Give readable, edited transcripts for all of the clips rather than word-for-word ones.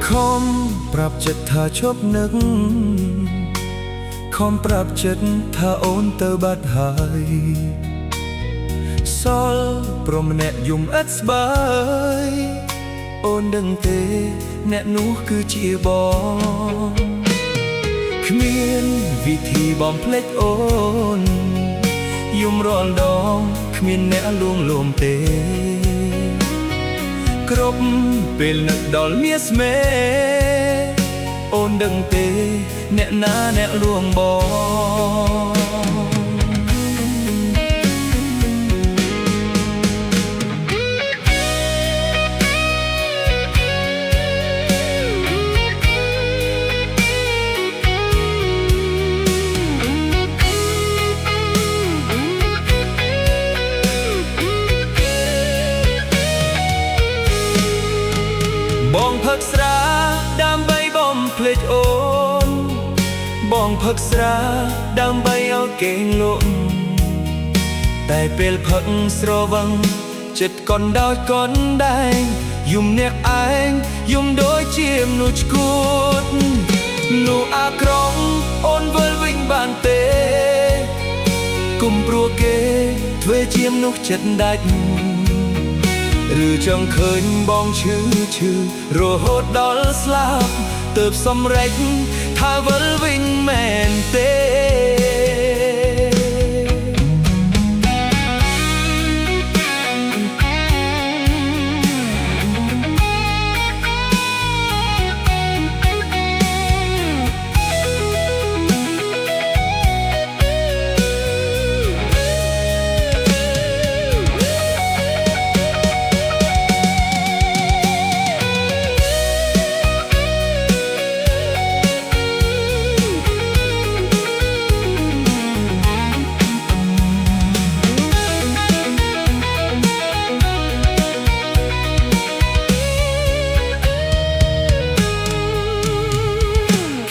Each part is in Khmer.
ខំប្រាប់ចិត្តថាឈប់នឹកខំប្រាប់ចិត្តថាអូនទៅបាត់ហើយសល់ព្រមអ្នកយំឥតស្បើយអូនដឹងទេអ្នកនោះគឺជាបងគ្មានវិធីបំភ្លេចអូនយំរាល់ដងគ្មានអ្នកលួងលោមទេគ្រប់ពេលនឹកដល់មាសមេអូនដឹងទេអ្នកណាអ្នកលួងបងបងផឹកស្រាដើម្បីបំភ្លេចអូនបងផឹកស្រាដើម្បីឲ្យគេងលក់តែពេលផឹកស្រវឹងចិត្តកន់ដោយកន់ដែងយំអ្នកឯងយំដូចជាមនុស្សឈួតនោះអាក្រង់អូនវិលវិញបានទេគុំព្រោះគេធ្វើជាមនុស្សចិត្តដាច់ឬចង់ឃើញបងឈឺរហូតដល់ស្លាប់ទើបសម្រេចថាវិលវិញមែនទេ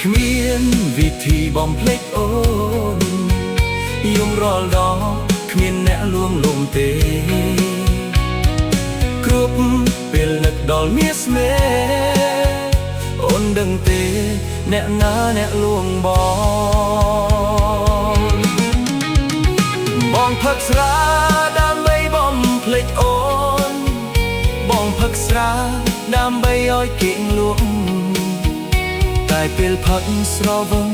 គ្មានវិធីបំភ្លេចអូនយំរាល់ដងគ្មានអ្នកលួងលោមទេគ្រប់ពេលនឹកដល់មាសមេអូនដឹងទេអ្នកណាអ្នកលួងបងផឹកស្រាដើម្បីបំភ្លេចអូនបងផឹកស្រាដើម្បីឲ្យគេងលក់តែពេលផឹកស្រវឹង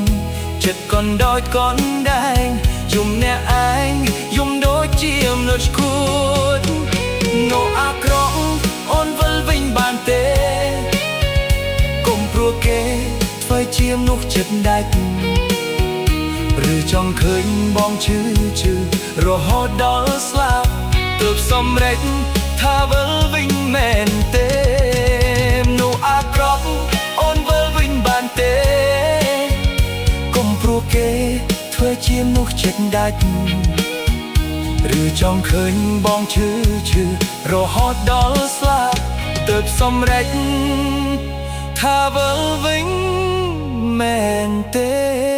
ចិត្តកន់ដោយកន់ដែងយំអ្នកឯងយំដូចជាមនុស្សឈួតនោះអាក្រក់អូនវិលវិញបានទេគុំព្រោះគេធ្វើជាមនុស្សចិត្តដាច់ឬចង់ឃើញបងឈឺរហូតដល់ស្លាប់ទើបសម្រេចថាវិលវិញមែនទេនោះអាក្រក់អូនវិលវិញបានទេគុំព្រោះគេធ្វើជាមនុស្សចិត្តដាច់ឬចង់ឃើញបងឈឺរហូតដល់ស្លាប់ទើបសម្រេចថាវិលវិញមែនទេ